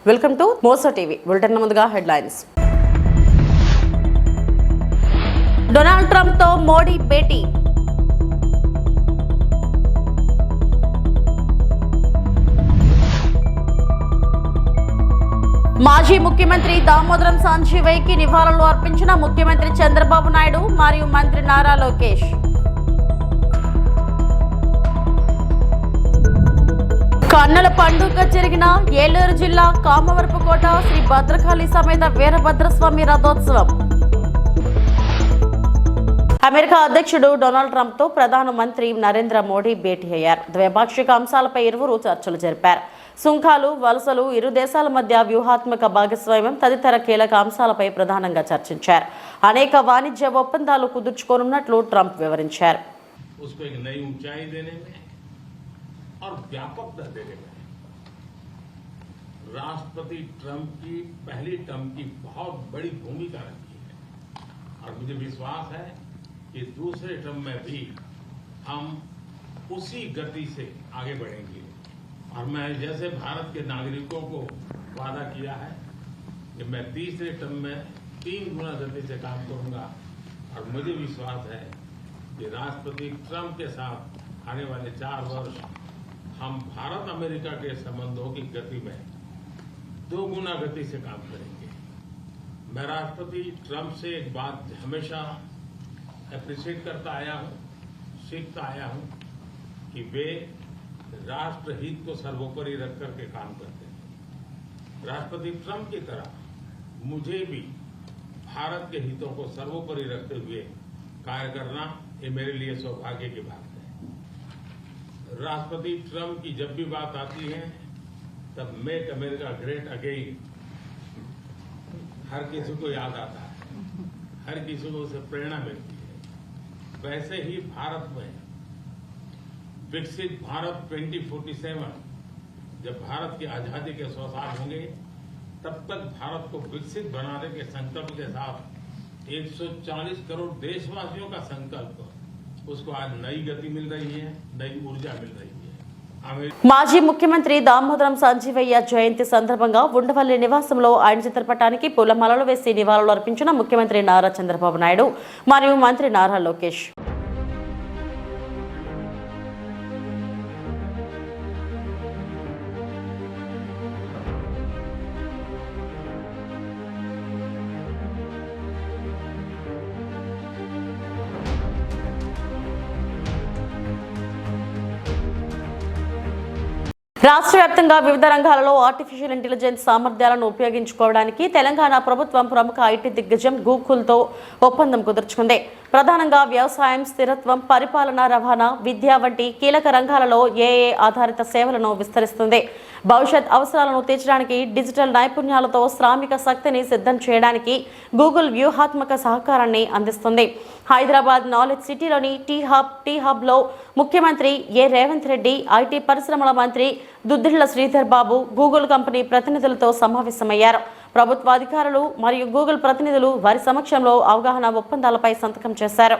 Welcome to Moussa TV bulletin ముందుగా headlines. Donald Trump తో మోడీ భేటీ. మాజీ ముఖ్యమంత్రి దామోదరం సంజీవయ్యకి నివాళులు అర్పించిన ముఖ్యమంత్రి చంద్రబాబు నాయుడు మరియు మంత్రి నారా లోకేష్. కన్నుల పండుగ జరిగిన ఏలూరు జిల్లా కామవరపుకోట శ్రీ భద్రకాళి సమేత వీరభద్రస్వామి రథోత్సవం. అమెరికా అధ్యక్షుడు డొనాల్డ్ ట్రంప్ తో ప్రధానమంత్రి నరేంద్ర మోడీ భేటీ అయ్యారు. ద్వైపాక్షిక అంశాలపై ఇరువురు చర్చలు జరిపారు. సుంకాలు, వలసలు, ఇరు దేశాల మధ్య వ్యూహాత్మక భాగస్వామ్యం తదితర కీలక అంశాలపై ప్రధానంగా చర్చించారు. అనేక వాణిజ్య ఒప్పందాలు కుదుర్చుకోనున్నట్లు ట్రంప్ వివరించారు. और व्यापकता देने में राष्ट्रपति ट्रंप की पहली टर्म की बहुत बड़ी भूमिका रही है और मुझे विश्वास है कि दूसरे टर्म में भी हम उसी गति से आगे बढ़ेंगे और मैं जैसे भारत के नागरिकों को वादा किया है कि मैं तीसरे टर्म में 3 गुना गति से काम करूंगा और मुझे विश्वास है कि राष्ट्रपति ट्रंप के साथ आने वाले 4 वर्ष हम भारत अमेरिका के संबंधों की गति में 2 गुना गति से काम करेंगे। मैं राष्ट्रपति ट्रंप से एक बात हमेशा अप्रिशिएट करता आया हूं, सीखता आया हूं कि वे राष्ट्रहित को सर्वोपरि रख करके काम करते हैं। राष्ट्रपति ट्रंप की तरह मुझे भी भारत के हितों को सर्वोपरि रखते हुए कार्य करना ये मेरे लिए सौभाग्य की बात है। राष्ट्रपति ट्रंप की जब भी बात आती है तब मेक अमेरिका ग्रेट अगेन हर किसी को याद आता है, हर किसी को उसे प्रेरणा मिलती है। वैसे ही भारत में विकसित भारत 2047 जब भारत की आजादी के 100 साल होंगे तब तक भारत को विकसित बनाने के संकल्प के साथ 140 करोड़ देशवासियों का संकल्प, उसको आज नई गति मिल रही है, नई ऊर्जा मिल रही है। మాజీ ముఖ్యమంత్రి దామోదరం సంజీవయ్య జయంతి సందర్భంగా ఉండవల్లి నివాసంలో ఆయన చిత్రపటానికి పూలమాలలు వేసి నివాళులు అర్పించిన ముఖ్యమంత్రి నారా చంద్రబాబు నాయుడు మరియు మంత్రి నారా లోకేష్. రాష్ట్ర వ్యాప్తంగా వివిధ రంగాలలో ఆర్టిఫిషియల్ ఇంటెలిజెన్స్ సామర్థ్యాలను ఉపయోగించుకోవడానికి తెలంగాణ ప్రభుత్వం ప్రముఖ ఐటీ దిగ్గజం గూగుల్తో ఒప్పందం కుదుర్చుకుంది. ప్రధానంగా వ్యవసాయం, స్థిరత్వం, పరిపాలన, రవాణా, విద్య వంటి కీలక రంగాలలో ఏఐ ఆధారిత సేవలను విస్తరిస్తుంది. భవిష్యత్ అవసరాలను తీర్చడానికి డిజిటల్ నైపుణ్యాలతో శ్రామిక శక్తిని సిద్ధం చేయడానికి గూగుల్ వ్యూహాత్మక సహకారాన్ని అందిస్తుంది. హైదరాబాద్ నాలెడ్జ్ సిటీలోని టీ హబ్లో ముఖ్యమంత్రి రేవంత్ రెడ్డి, ఐటీ పరిశ్రమల మంత్రి దుద్దిళ్ల శ్రీధర్ బాబు, గూగుల్ కంపెనీ ప్రతినిధులతో సమావేశమయ్యారు. ప్రభుత్వ అధికారులు మరియు గూగుల్ ప్రతినిధులు వారి సమక్షంలో అవగాహన ఒప్పందాలపై సంతకం చేశారు.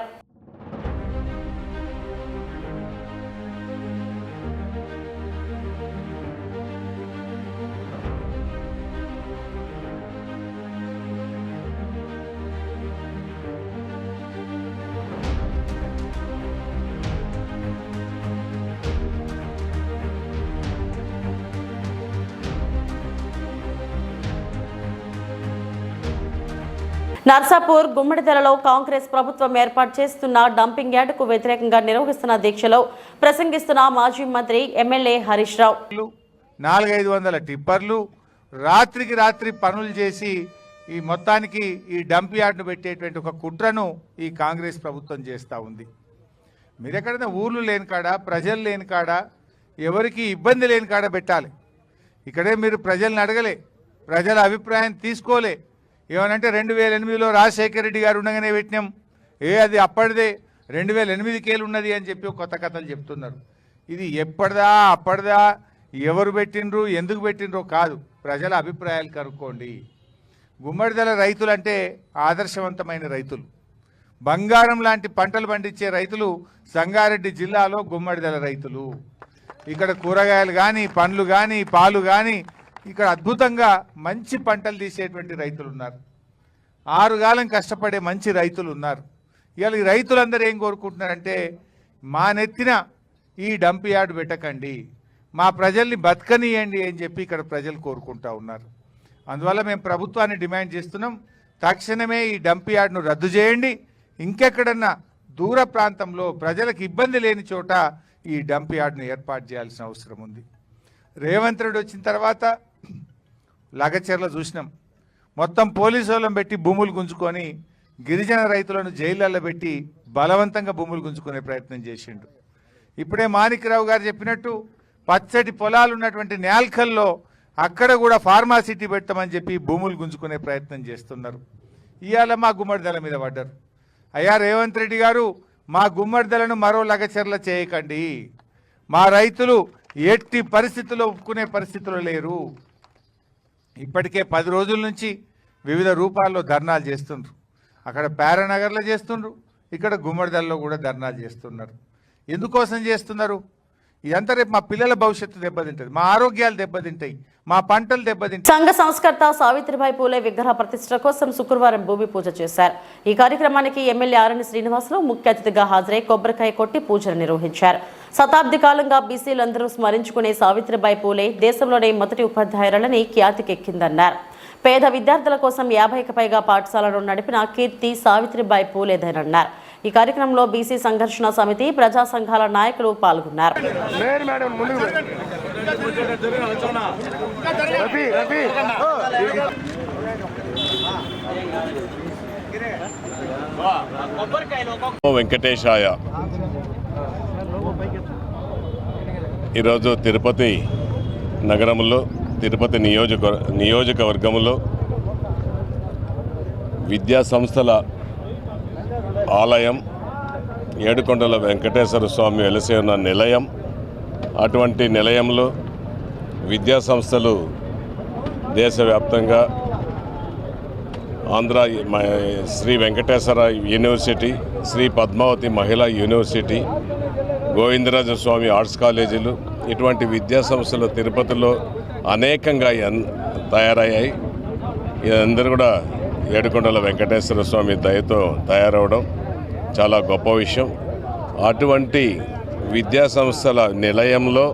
నర్సాపూర్, గుమ్మడిదలలో కాంగ్రెస్ ప్రభుత్వం ఏర్పాటు చేస్తున్న డంపింగ్ యార్డుకు వ్యతిరేకంగా నిర్వహిస్తున్న దీక్షలో ప్రసంగిస్తున్న మాజీ మంత్రి ఎమ్మెల్యే హరీష్ రావు 400-500 టిప్పర్లు రాత్రికి రాత్రి పనులు చేసి ఈ మొత్తానికి ఈ డంప్ యార్డును పెట్టేటువంటి ఒక కుట్రను ఈ కాంగ్రెస్ ప్రభుత్వం చేస్తూ ఉంది. మీరు ఎక్కడైనా ఊర్లు లేని కాడ, ప్రజలు లేని కాడ, ఎవరికి ఇబ్బంది లేని కాడ పెట్టాలి. ఇక్కడే మీరు ప్రజల్ని అడగలే, ప్రజల అభిప్రాయం తీసుకోలే. ఏమనంటే 2008లో రాజశేఖర రెడ్డి గారు ఉండగానే పెట్టినాం, అది అప్పటిదే 2008కేలు ఉన్నది అని చెప్పి కొత్త కథలు చెప్తున్నారు. ఇది ఎప్పటిదా అప్పటిదా, ఎవరు పెట్టినరు, ఎందుకు పెట్టినరో కాదు, ప్రజల అభిప్రాయాలు కనుక్కోండి. గుమ్మడిదల రైతులంటే ఆదర్శవంతమైన రైతులు, బంగారం లాంటి పంటలు పండించే రైతులు సంగారెడ్డి జిల్లాలో గుమ్మడిదల రైతులు. ఇక్కడ కూరగాయలు కానీ, పండ్లు కానీ, పాలు కానీ, ఇక్కడ అద్భుతంగా మంచి పంటలు తీసేటువంటి రైతులు ఉన్నారు. 6 కాలం కష్టపడే మంచి రైతులు ఉన్నారు. ఇవాళ ఈ రైతులందరూ ఏం కోరుకుంటున్నారంటే మా నెత్తిన ఈ డంప్ యార్డ్ పెట్టకండి, మా ప్రజల్ని బతకనియండి అని చెప్పి ఇక్కడ ప్రజలు కోరుకుంటా ఉన్నారు. అందువల్ల మేము ప్రభుత్వాన్ని డిమాండ్ చేస్తున్నాం, తక్షణమే ఈ డంప్ యార్డ్ను రద్దు చేయండి. ఇంకెక్కడన్నా దూర ప్రాంతంలో ప్రజలకు ఇబ్బంది లేని చోట ఈ డంప్ యార్డ్ను ఏర్పాటు చేయాల్సిన అవసరం ఉంది. రేవంత్ రెడ్డి వచ్చిన తర్వాత లగచర్ల చూసినాం, మొత్తం పోలీసు వాళ్ళని పెట్టి భూములు గుంజుకొని గిరిజన రైతులను జైళ్ళల్లో పెట్టి బలవంతంగా భూములు గుంజుకునే ప్రయత్నం చేసిండు. ఇప్పుడే మాణిక్రావు గారు చెప్పినట్టు పచ్చటి పొలాలు ఉన్నటువంటి నేల్కల్లో అక్కడ కూడా ఫార్మాసిటీ పెట్టమని చెప్పి భూములు గుంజుకునే ప్రయత్నం చేస్తున్నారు. ఇవాళ మా గుమ్మడిదల మీద పడ్డారు. అయ్యా రేవంత్ రెడ్డి గారు, మా గుమ్మడిదలను మరో లగచర్ల చేయకండి, మా రైతులు ఎట్టి పరిస్థితుల్లో ఒప్పుకునే పరిస్థితుల్లో లేరు. ఇప్పటికే 10 రోజుల నుంచి వివిధ రూపాల్లో ధర్నాలు చేస్తుండ్రు. అక్కడ పారానగర్లో చేస్తుండ్రు, ఇక్కడ గుమ్మడిదల్లో కూడా ధర్నాలు చేస్తున్నారు. ఎందుకోసం చేస్తున్నారు? ఇదంతా రేపు మా పిల్లల భవిష్యత్తు దెబ్బతింటుంది, మా ఆరోగ్యాలు దెబ్బతింటాయి, మా పంటలు దెబ్బతింటాయి. సంఘ సంస్కర్త సావిత్రిబాయి పూలే విగ్రహ ప్రతిష్ట కోసం శుక్రవారం భూమి పూజ చేశారు. ఈ కార్యక్రమానికి ఎమ్మెల్యే ఆరణి శ్రీనివాసులు ముఖ్య అతిథిగా హాజరై కొబ్బరికాయ కొట్టి పూజలు నిర్వహించారు. శతాబ్ది కాలంగా బీసీలందరూ స్మరించుకునే సావిత్రిబాయి పూలే దేశంలోనే మొదటి ఉపాధ్యాయురాలని ఖ్యాతికెక్కిందన్నారు. పేద విద్యార్థుల కోసం 50కి పైగా పాఠశాలను నడిపిన కీర్తి సావిత్రిబాయి పూలేదన్నారు. ఈ కార్యక్రమంలో బీసీ సంఘర్షణ సమితి, ప్రజా సంఘాల నాయకులు పాల్గొన్నారు. వెంకటేశాయ. ఈరోజు తిరుపతి నగరంలో, తిరుపతి నియోజకవర్గంలో విద్యా సంస్థల ఆలయం, ఏడుకొండల వెంకటేశ్వర స్వామి వెలసి ఉన్న నిలయం, అటువంటి నిలయంలో విద్యా సంస్థలు దేశవ్యాప్తంగా ఆంధ్ర శ్రీ వెంకటేశ్వర యూనివర్సిటీ, శ్రీ పద్మావతి మహిళా యూనివర్సిటీ, గోవిందరాజ స్వామి ఆర్ట్స్ కాలేజీలు, ఇటువంటి విద్యా సంస్థలు తిరుపతిలో అనేకంగా తయారయ్యాయి. ఇదందరూ కూడా ఏడుకొండల వెంకటేశ్వర స్వామి దయతో తయారవడం చాలా గొప్ప విషయం. అటువంటి విద్యా సంస్థల నిలయంలో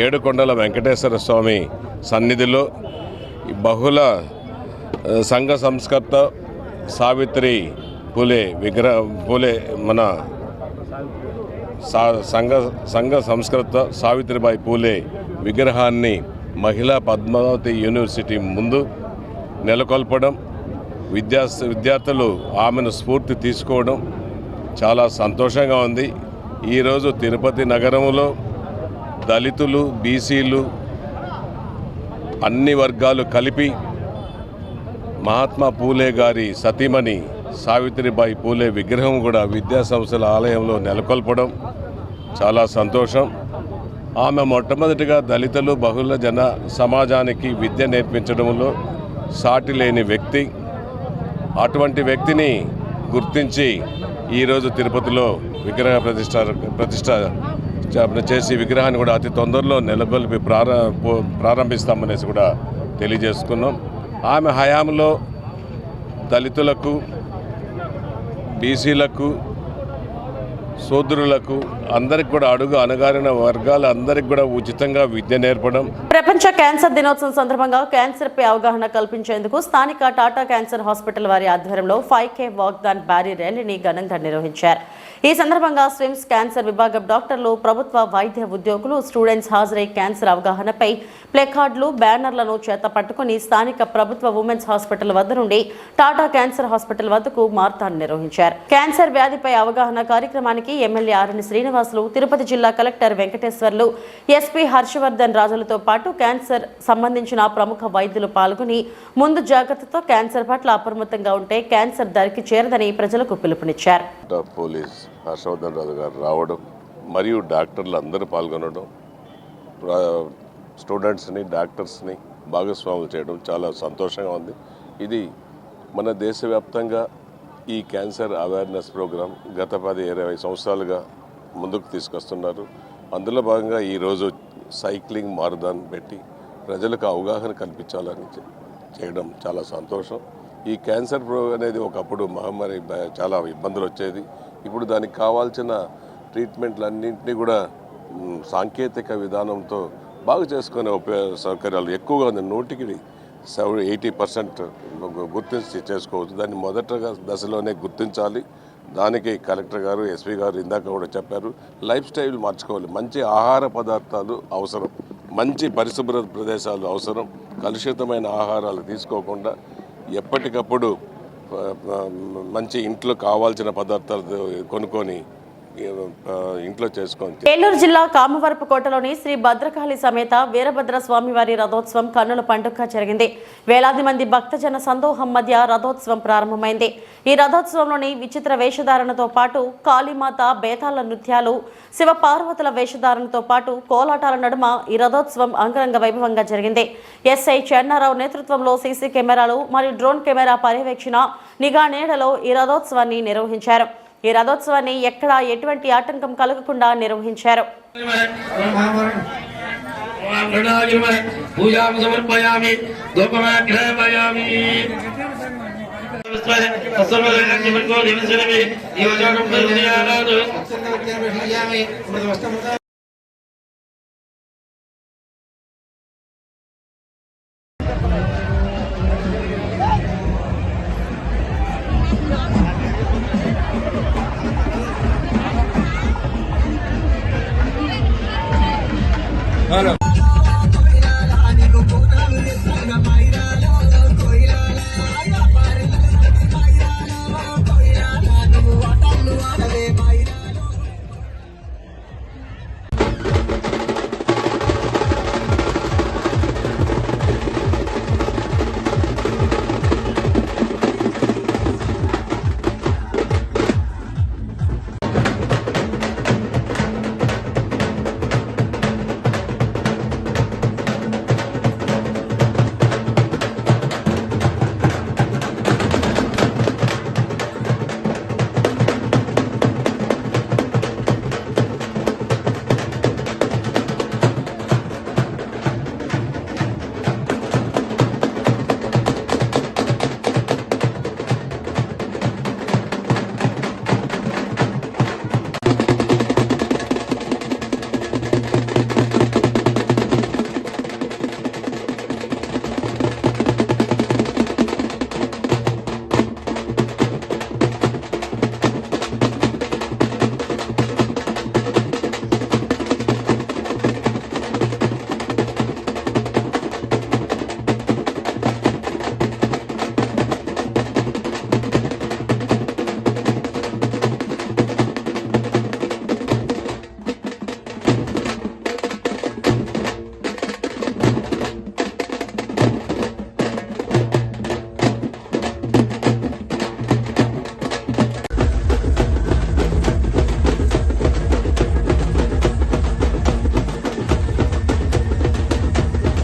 ఏడుకొండల వెంకటేశ్వర స్వామి సన్నిధిలో బహుళ సంఘ సంస్కర్త సావిత్రి పూలే మన సంఘ సంస్కృత సావిత్రిబాయి పూలే విగ్రహాన్ని మహిళా పద్మావతి యూనివర్సిటీ ముందు నెలకొల్పడం, విద్యార్థులు ఆమెను స్ఫూర్తి తీసుకోవడం చాలా సంతోషంగా ఉంది. ఈరోజు తిరుపతి నగరంలో దళితులు, బీసీలు అన్ని వర్గాలు కలిపి మహాత్మా పూలే గారి సతీమణి సావిత్రిబాయి పూలే విగ్రహం కూడా విద్యాసంస్థల ఆలయంలో నెలకొల్పడం చాలా సంతోషం. ఆమె మొట్టమొదటిగా దళితులు, బహుళ జన సమాజానికి విద్య నేర్పించడంలో సాటి లేని వ్యక్తి. అటువంటి వ్యక్తిని గుర్తించి ఈరోజు తిరుపతిలో విగ్రహ ప్రతిష్ట చేసి విగ్రహాన్ని కూడా అతి తొందరలో నెలకొల్పి ప్రారంభిస్తామనేసి కూడా తెలియజేసుకున్నాం. ఆమె హయాంలో దళితులకు, బీసీలకు, శూద్రులకు అందరికి కూడా అణగారిన వర్గాల అందరికి కూడా ఉచితంగా విద్య నేర్పడం. ప్రపంచ క్యాన్సర్ దినోత్సవం సందర్భంగా క్యాన్సర్ పై అవగాహన కల్పించేందుకు స్థానిక టాటా క్యాన్సర్ హాస్పిటల్ వారి ఆధ్వర్యంలో 5K వాక్థాన్ భారీ ర్యాలీని ఘనంగా నిర్వహించారు. ఈ సందర్భంగా స్విమ్స్ క్యాన్సర్ విభాగం డాక్టర్లు, ప్రభుత్వ వైద్య ఉద్యోగులు, స్టూడెంట్స్ హాజరై క్యాన్సర్ అవగాహనపై ప్లేకార్డులు, బ్యానర్లను చేత పట్టుకుని స్థానిక ప్రభుత్వ ఉమెన్స్ హాస్పిటల్ వద్ద నుండి టాటా క్యాన్సర్ హాస్పిటల్ వద్దకు మార్తాన్ని నిర్వహించారు. క్యాన్సర్ వ్యాధిపై అవగాహన కార్యక్రమానికి ఎమ్మెల్యే ఆరణి శ్రీనివాసులు, తిరుపతి జిల్లా కలెక్టర్ వెంకటేశ్వర్లు, ఎస్పీ హర్షవర్ధన్ రాజులతో పాటు క్యాన్సర్ సంబంధించిన ప్రముఖ వైద్యులు పాల్గొని ముందు జాగ్రత్తతో క్యాన్సర్ పట్ల అప్రమత్తంగా ఉంటే క్యాన్సర్ దరికి చేరదని ప్రజలకు పిలుపునిచ్చారు. పోలీస్ హర్షవర్ధన్ రాజు గారు రావడం మరియు డాక్టర్లు అందరూ పాల్గొనడం, స్టూడెంట్స్ని, డాక్టర్స్ని భాగస్వాములు చేయడం చాలా సంతోషంగా ఉంది. ఇది మన దేశవ్యాప్తంగా ఈ క్యాన్సర్ అవేర్నెస్ ప్రోగ్రాం గత 10-20 సంవత్సరాలుగా ముందుకు తీసుకొస్తున్నారు. అందులో భాగంగా ఈరోజు సైక్లింగ్ మారథాన్ పెట్టి ప్రజలకు అవగాహన కల్పించాలని చేయడం చాలా సంతోషం. ఈ క్యాన్సర్ అనేది ఒకప్పుడు మహమ్మారి, చాలా ఇబ్బందులు వచ్చేది. ఇప్పుడు దానికి కావాల్సిన ట్రీట్మెంట్లన్నింటినీ కూడా సాంకేతిక విధానంతో బాగు చేసుకునే సౌకర్యాలు ఎక్కువగా ఉంది. 80% గుర్తించి చేసుకోవచ్చు. దాన్ని మొదటగా దశలోనే గుర్తించాలి. దానికి కలెక్టర్ గారు, ఎస్పీ గారు ఇందాక కూడా చెప్పారు. లైఫ్ స్టైల్ మార్చుకోవాలి. మంచి ఆహార పదార్థాలు అవసరం, మంచి పరిశుభ్ర ప్రదేశాలు అవసరం. కలుషితమైన ఆహారాలు తీసుకోకుండా ఎప్పటికప్పుడు మంచి ఇంట్లో కావాల్సిన పదార్థాలు కొనుక్కొని ఇంట్లో చేసుకోండి. ఏలూరు జిల్లా కామవరపుకోటలోని శ్రీ భద్రకాళి సమేత వీరభద్ర స్వామివారి రథోత్సవం కన్నుల పండుగ జరిగింది. వేలాది మంది భక్తజన సందోహం మధ్య రథోత్సవం ప్రారంభమైంది. ఈ రథోత్సవంలోని విచిత్ర వేషధారణతో పాటు కాళీమాత బేతాళ నృత్యాలు, శివ పార్వతుల వేషధారణతో పాటు కోలాటాల నడుమ ఈ రథోత్సవం అంగరంగ వైభవంగా జరిగింది. ఎస్ఐ చెన్నారావు నేతృత్వంలో సీసీ కెమెరాలు మరియు డ్రోన్ కెమెరా పర్యవేక్షణ, నిఘా నీడలో ఈ రథోత్సవాన్ని నిర్వహించారు. ఈ రథోత్సవాన్ని ఎక్కడా ఎటువంటి ఆటంకం కలగకుండా నిర్వహించారు.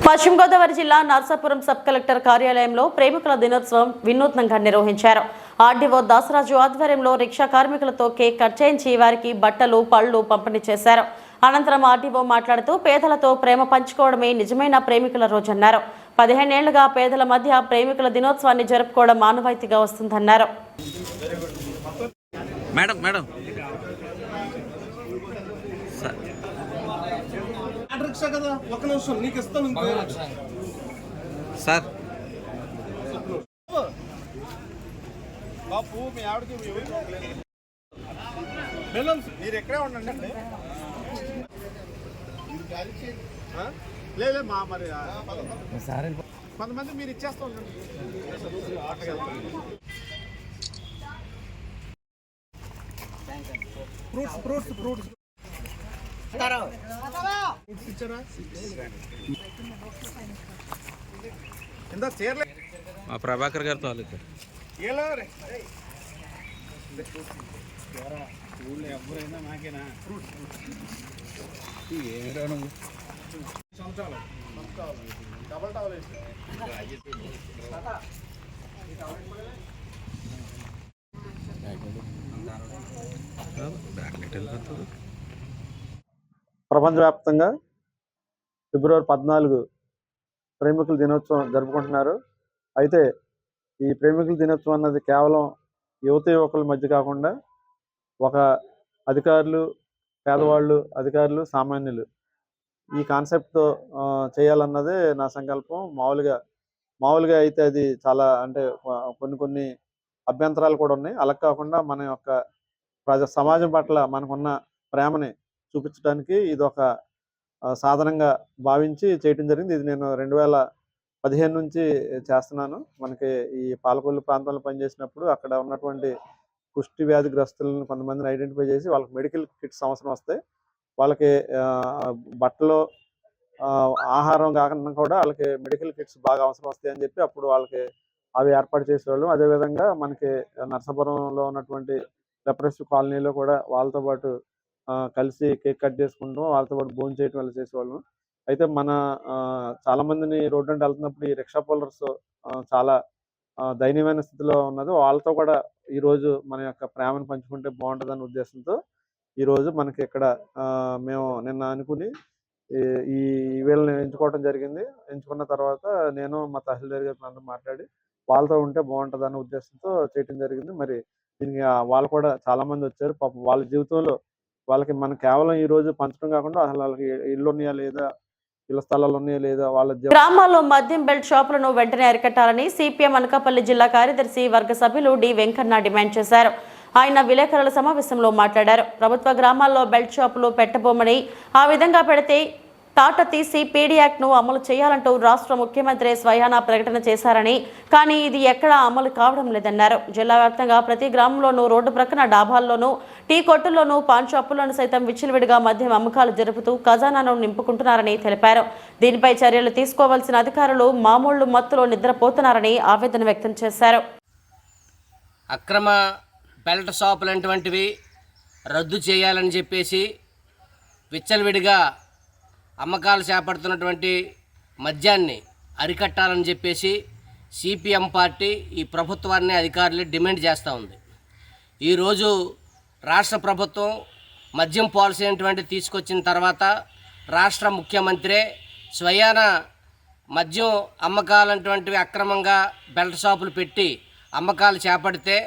పశ్చిమ గోదావరి జిల్లా నర్సాపురం సబ్ కలెక్టర్ కార్యాలయంలో ప్రేమికుల దినోత్సవం వినూత్నంగా నిర్వహించారు. ఆర్డీఓ దాసరాజు ఆధ్వర్యంలో రిక్షా కార్మికులతో కేక్ కట్ చేయించి వారికి బట్టలు, పళ్లు పంపిణీ చేశారు. అనంతరం ఆర్డీఓ మాట్లాడుతూ పేదలతో ప్రేమ పంచుకోవడమే నిజమైన ప్రేమికుల రోజన్నారు. 15 ఏళ్లుగా పేదల మధ్య ప్రేమికుల దినోత్సవాన్ని జరుపుకోవడం ఆనవాయితీగా వస్తుందన్నారు. సార్ మీరు ఎక్కడే ఉండండి. లేదు మా మరి కొంతమంది మీరు ఇచ్చేస్తూ ఉండండి. ఫ్రూట్స్ ఇచ్చారా? ఇంత చీరలే మా ప్రభాకర్ గారితో తాలూకా ఎవరైనా నాకేనా సంవత్సరాలు డబల్ టవల్ వేసి ప్రపంచవ్యాప్తంగా ఫిబ్రవరి 14 ప్రేమికుల దినోత్సవం జరుపుకుంటున్నారు. అయితే ఈ ప్రేమికుల దినోత్సవం అన్నది కేవలం యువకుల మధ్య కాకుండా ఒక అధికారులు, పేదవాళ్ళు, అధికారులు, సామాన్యులు ఈ కాన్సెప్ట్తో చేయాలన్నదే నా సంకల్పం. మామూలుగా అయితే అది చాలా అంటే కొన్ని అభ్యంతరాలు కూడా ఉన్నాయి. అలా కాకుండా మన యొక్క సమాజం పట్ల మనకున్న ప్రేమని చూపించడానికి ఇది ఒక సాధనంగా భావించి చేయటం జరిగింది. ఇది నేను 2015 నుంచి చేస్తున్నాను. మనకి ఈ పాలకొల్లు ప్రాంతంలో పనిచేసినప్పుడు అక్కడ ఉన్నటువంటి కుష్టి వ్యాధిగ్రస్తులను కొంతమందిని ఐడెంటిఫై చేసి వాళ్ళకి మెడికల్ కిట్స్ అవసరం వస్తాయి. వాళ్ళకి బట్టలు, ఆహారం కాకుండా కూడా వాళ్ళకి మెడికల్ కిట్స్ బాగా అవసరం వస్తాయి అని చెప్పి అప్పుడు వాళ్ళకి అవి ఏర్పాటు చేసేవాళ్ళం. అదేవిధంగా మనకి నర్సాపురంలో ఉన్నటువంటి లెప్రసీ కాలనీలో కూడా వాళ్ళతో పాటు కలిసి కేక్ కట్ చేసుకుంటాం, వాళ్ళతో పాటు భోజనం చేయడం వల్ల చేసేవాళ్ళం. అయితే మన చాలా మందిని రోడ్డు అంటే వెళ్తున్నప్పుడు ఈ రిక్షా పుల్లర్స్ చాలా దయనీయమైన స్థితిలో ఉన్నది. వాళ్ళతో కూడా ఈరోజు మన యొక్క ప్రేమను పంచుకుంటే బాగుంటుందనే ఉద్దేశంతో ఈరోజు మనకి ఇక్కడ మేము నిన్న అనుకుని ఈ వీళ్ళని ఎంచుకోవడం జరిగింది. ఎంచుకున్న తర్వాత నేను మా తహసీల్దార్ గారితో అందరూ మాట్లాడి వాళ్ళతో ఉంటే బాగుంటుందనే ఉద్దేశంతో చేయడం జరిగింది. మరి దీనికి వాళ్ళు కూడా చాలా మంది వచ్చారు. పాపం వాళ్ళ జీవితంలో వాళ్ళకి మనం కేవలం ఈ రోజు పంచడం కాకుండా అసలు వాళ్ళకి ఇల్లు ఉన్నాయా లేదా, ఇళ్ల స్థలాలు ఉన్నాయా లేదా, వాళ్ళ గ్రామాల్లో మద్యం బెల్ట్ షాపులను వెంటనే అరికట్టాలని సిపిఎం అనకాపల్లి జిల్లా కార్యదర్శి వర్గ సభ్యులు డి వెంకన్న డిమాండ్ చేశారు. ఆయన విలేకరుల సమావేశంలో మాట్లాడారు. ప్రభుత్వ గ్రామాల్లో బెల్ట్ షాపులు పెట్టబోమని, ఆ విధంగా పెడితే తాట తీసి పీడీ యాక్ట్ను అమలు చేయాలంటూ రాష్ట్ర ముఖ్యమంత్రి స్వయానా ప్రకటన చేశారని, కానీ ఇది ఎక్కడా అమలు కావడం లేదన్నారు. జిల్లా వ్యాప్తంగా ప్రతి గ్రామంలోనూ, రోడ్డు ప్రక్కన డాబాల్లోనూ, టీ కొట్టుల్లోనూ, పాన్ షాపుల్లోనూ సైతం విచ్చలవిడిగా మద్యం అమ్మకాలు జరుపుతూ ఖజానాను నింపుకుంటున్నారని తెలిపారు. దీనిపై చర్యలు తీసుకోవాల్సిన అధికారులు మామూలు మత్తులో నిద్రపోతున్నారని ఆవేదన వ్యక్తం చేశారు. అక్రమ బెల్ట్ షాపులు వంటివి రద్దు చేయాలని చెప్పేసి విచ్చలవిడిగా అమ్మకాలు చేపడుతున్నటువంటి మద్యాన్ని అరికట్టాలని చెప్పేసి సిపిఎం పార్టీ ఈ ప్రభుత్వాన్ని, అధికారులు డిమాండ్ చేస్తూ ఉంది. ఈరోజు రాష్ట్ర ప్రభుత్వం మద్యం పాలసీ అనేటువంటి తీసుకొచ్చిన తర్వాత రాష్ట్ర ముఖ్యమంత్రి స్వయాన మద్యం అమ్మకాలంటువంటివి అక్రమంగా బెల్ట్ షాపులు పెట్టి అమ్మకాలు చేపడితే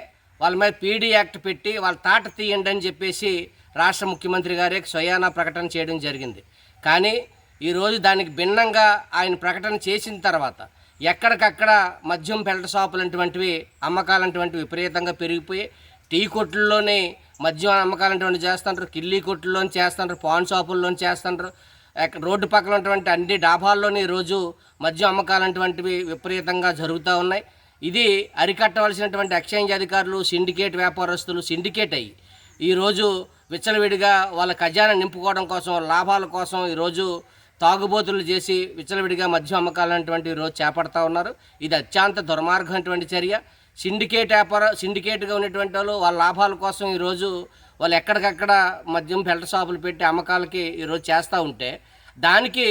వాళ్ళ మీద పీడీ యాక్ట్ పెట్టి వాళ్ళ తాట తీయండి అని చెప్పేసి రాష్ట్ర ముఖ్యమంత్రి గారే స్వయానా ప్రకటన చేయడం జరిగింది. కానీ ఈరోజు దానికి భిన్నంగా ఆయన ప్రకటన చేసిన తర్వాత ఎక్కడికక్కడ మద్యం బెల్ట్ షాపులు అటువంటివి అమ్మకాలంటువంటివి విపరీతంగా పెరిగిపోయి టీ కొట్లలోనే మద్యం అమ్మకాలంటువంటివి చేస్తుంటారు, కిల్లీ కొట్లలోని చేస్తుంటారు, పాన్ షాపుల్లోని చేస్తుంటారు, రోడ్డు పక్కన ఉన్నటువంటి అన్ని డాబాల్లోని ఈరోజు మద్యం అమ్మకాలంటువంటివి విపరీతంగా జరుగుతూ ఉన్నాయి. ఇది అరికట్టవలసినటువంటి ఎక్సైజ్ అధికారులు, సిండికేట్ వ్యాపారస్తులు సిండికేట్ అయ్యి ఈరోజు విచ్చలవిడిగా వాళ్ళ ఖజానా నింపుకోవడం కోసం, లాభాల కోసం ఈరోజు తాగుబోతులు చేసి విచ్చలవిడిగా మద్యం అమ్మకాలనేటువంటి ఈరోజు చేపడతా ఉన్నారు. ఇది అత్యంత దుర్మార్గమైనటువంటి చర్య. సిండికేట్గా ఉన్నటువంటి వాళ్ళు వాళ్ళ లాభాల కోసం ఈరోజు వాళ్ళు ఎక్కడికక్కడ మద్యం బెల్ట్ షాపులు పెట్టి అమ్మకాలకి ఈరోజు చేస్తూ ఉంటే దానికి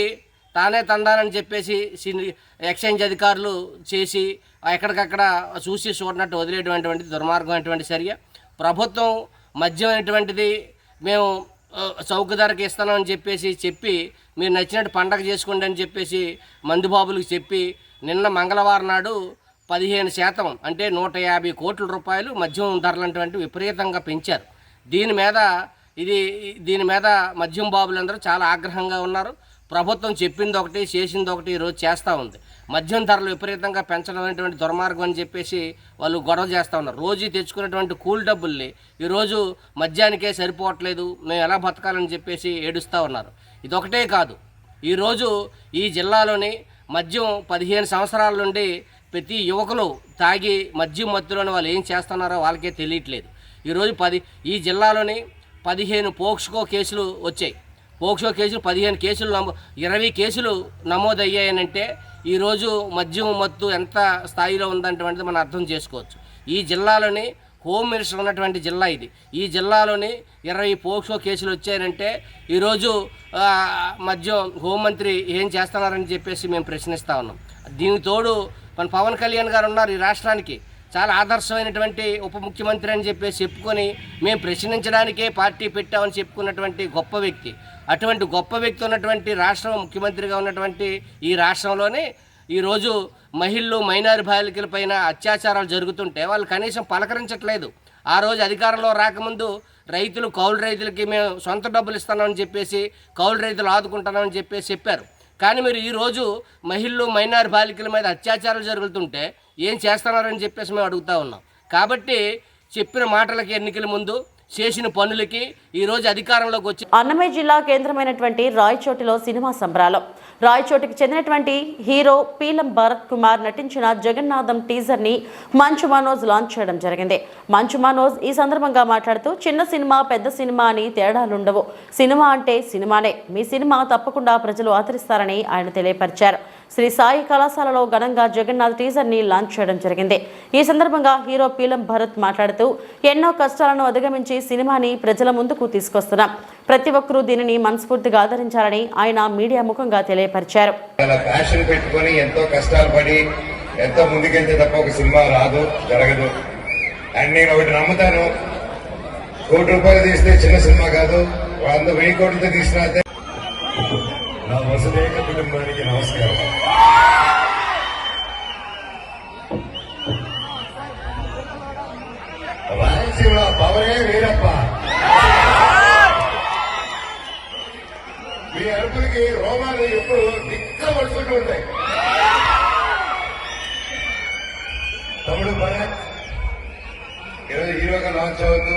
తానే తందానని చెప్పేసి ఎక్సైజ్ అధికారులు చేసి ఎక్కడికక్కడ చూసి చూడనట్టు వదిలేటువంటి దుర్మార్గమైనటువంటి చర్య. ప్రభుత్వం మద్యం అనేటువంటిది మేము చౌక ధరకి ఇస్తామని చెప్పి మీరు నచ్చినట్టు పండగ చేసుకోండి అని చెప్పేసి మందుబాబులకు చెప్పి నిన్న మంగళవారం నాడు 15% అంటే 150 కోట్ల రూపాయలు మద్యం ధరలంటువంటి విపరీతంగా పెంచారు. దీని మీద మద్యం బాబులందరూ చాలా ఆగ్రహంగా ఉన్నారు. ప్రభుత్వం చెప్పింది ఒకటి, చేసింది ఒకటి ఈరోజు చేస్తూ ఉంది. మద్యం ధరలు విపరీతంగా పెంచడం అనేటువంటి దుర్మార్గం అని చెప్పేసి వాళ్ళు గొడవ చేస్తూ ఉన్నారు. రోజు తెచ్చుకున్నటువంటి కూల్ డబ్బుల్ని ఈరోజు మద్యానికే సరిపోవట్లేదు, మేము ఎలా బతకాలని చెప్పేసి ఏడుస్తూ ఉన్నారు. ఇదొకటే కాదు, ఈరోజు ఈ జిల్లాలోని మద్యం 15 సంవత్సరాల నుండి ప్రతి యువకులు తాగి మద్యం మత్తులోని వాళ్ళు ఏం చేస్తున్నారో వాళ్ళకే తెలియట్లేదు. ఈరోజు ఈ జిల్లాలోని 15 పోక్స్కో కేసులు వచ్చాయి. పోక్సో కేసులు 15 కేసులు 20 కేసులు నమోదయ్యాయనంటే ఈరోజు మద్యం మత్తు ఎంత స్థాయిలో ఉందంటే మనం అర్థం చేసుకోవచ్చు. ఈ జిల్లాలోని హోమ్ మినిస్టర్ ఉన్నటువంటి జిల్లా ఇది. ఈ జిల్లాలోని 20 పోక్సో కేసులు వచ్చాయంటే ఈరోజు మద్యం హోంమంత్రి ఏం చేస్తున్నారని చెప్పేసి మేము ప్రశ్నిస్తూ ఉన్నాం. దీనికి తోడు మన పవన్ కళ్యాణ్ గారు ఉన్నారు. ఈ రాష్ట్రానికి చాలా ఆదర్శమైనటువంటి ఉప ముఖ్యమంత్రి అని చెప్పేసి చెప్పుకొని మేము ప్రశ్నించడానికే పార్టీ పెట్టామని చెప్పుకున్నటువంటి గొప్ప వ్యక్తి. అటువంటి గొప్ప వ్యక్తి ఉన్నటువంటి రాష్ట్రం ముఖ్యమంత్రిగా ఉన్నటువంటి ఈ రాష్ట్రంలోనే ఈరోజు మహిళలు మైనారి బాలికలపైన అత్యాచారాలు జరుగుతుంటే వాళ్ళు కనీసం పలకరించట్లేదు. ఆ రోజు అధికారంలో రాకముందు రైతులు కౌలు రైతులకి మేము సొంత డబ్బులు ఇస్తున్నామని చెప్పేసి కౌలు రైతులు ఆదుకుంటున్నామని చెప్పేసి చెప్పారు. కానీ మీరు ఈరోజు మహిళలు మైనారి బాలికల మీద అత్యాచారాలు జరుగుతుంటే ఏం చేస్తున్నారని చెప్పేసి మేము అడుగుతూ ఉన్నాం. కాబట్టి చెప్పిన మాటలకి ఎన్నికల ముందు చేసిన పనులకి ఈరోజు అధికారంలోకి వచ్చి అన్నమయ్య జిల్లా కేంద్రమైనటువంటి రాయచోటిలో సినిమా సంబరాలు. రాయచోటికి చెందినటువంటి హీరో పీలం భరత్ కుమార్ నటించిన జగన్నాథం టీజర్ ని మంచు మనోజ్ లాంచ్ చేయడం జరిగింది. మంచు మనోజ్ ఈ సందర్భంగా మాట్లాడుతూ చిన్న సినిమా పెద్ద సినిమా అని తేడాలుండవు, సినిమా అంటే సినిమానే, మీ సినిమా తప్పకుండా ప్రజలు ఆదరిస్తారని ఆయన తెలియపరిచారు. శ్రీ సాయి కళాశాలలో ఘనంగా జగన్నాథ్ టీజర్ ని లాంచ్ చేయడం జరిగింది. ఈ సందర్భంగా హీరో పీలం భరత్ మాట్లాడుతూ ఎన్నో కష్టాలను అధిగమించి సినిమాని ప్రజల ముందుకు తీసుకొస్తున్నాం, ప్రతి ఒక్కరూ దీనిని మనస్ఫూర్తిగా ఆదరించాలని ఆయన మీడియా ముఖంగా తెలియపరిచారు. ప్యాషన్ పెట్టుకొని ఎంతో కష్టాలు పడి ఎంతో ముందుకెళ్తే తప్ప ఒక సినిమా రాదు, జరగదు. అండ్ నేను ఒకటి నమ్ముతాను, ₹1 తీస్తే చిన్న సినిమా కాదు, 100,000 కోట్లతో తీసినా నా వసుదైక కుటుంబానికి నమస్కారం. రాయలసీమ పవరే వీరప్ప. మీ అరుపులకి రోమాలు ఎప్పుడు దిక్కబడుతుంటూ ఉంటాయి. తమ్ముడు భరత్ ఈరోజు హీరోగా లాంచ్ అవుతూ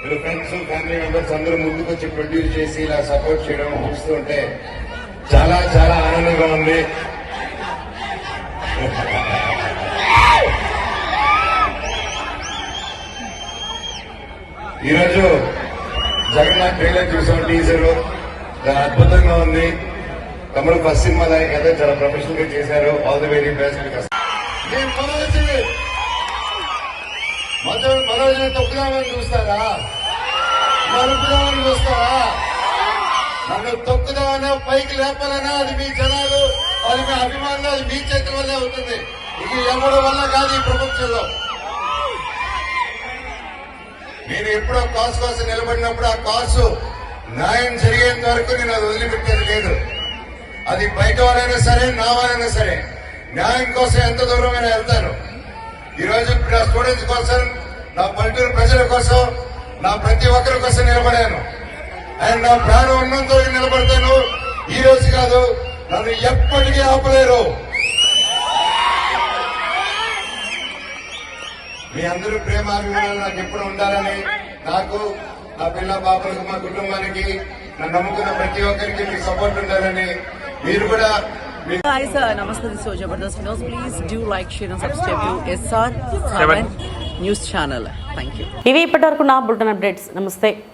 మీరు ఫ్రెండ్స్ ఫ్యామిలీ మెంబర్స్ అందరూ ముందుకు వచ్చి ప్రొడ్యూస్ చేసి ఇలా సపోర్ట్ చేయడం చూస్తూ ఉంటే చాలా చాలా ఆనందంగా ఉంది. ఈరోజు జగన్నాథ్ ట్రైలర్ చూసాం, టీజర్ చాలా అద్భుతంగా ఉంది. తమ్ముడు ఫస్ట్ సినిమా కదా, చాలా ప్రొఫెషనల్ గా చేశారు. All the very best. Manoj తొక్కుదామని చూస్తారా, నలుపుదామని చూస్తారా? నన్ను తొక్కుదామన్నా పైకి లేపాలన్నా అది మీ జనాలు, అది మీ అభిమానులు, అది మీ చేతుల వల్లే అవుతుంది. ఇది ఎవరి వల్ల కాదు ఈ ప్రపంచంలో. నేను ఎప్పుడో కాసు కోసం నిలబడినప్పుడు ఆ కాసు న్యాయం జరిగేంత వరకు నేను అది వదిలిపెట్టేది లేదు. అది బయట వారైనా సరే, నా వారైనా సరే, న్యాయం కోసం ఎంత దూరమైనా వెళ్తాను. ఈరోజు నా స్టూడెంట్స్ కోసం, నా పల్లెటూరు ప్రజల కోసం, నా ప్రతి ఒక్కరి కోసం నిలబడాను. అండ్ నా ప్రాణం ఉన్నంత వరకు నిలబడతాను. ఈ రోజు కాదు, నన్ను ఎప్పటికీ ఆపలేరు. మీ అందరూ ప్రేమాభిమానాలు నాకు ఎప్పుడు ఉండాలని, నాకు, నా పిల్ల పాపలకు, మా కుటుంబానికి, నన్ను నమ్ముకున్న ప్రతి ఒక్కరికి మీ సపోర్ట్ ఉండాలని మీరు కూడా. Guys, namaste. This is Jabardast News. Please do like, share and subscribe to SR7 News channel. Thank you. ఇవి ఇప్పటివరకు నా బులెటిన్ అప్డేట్స్. నమస్తే.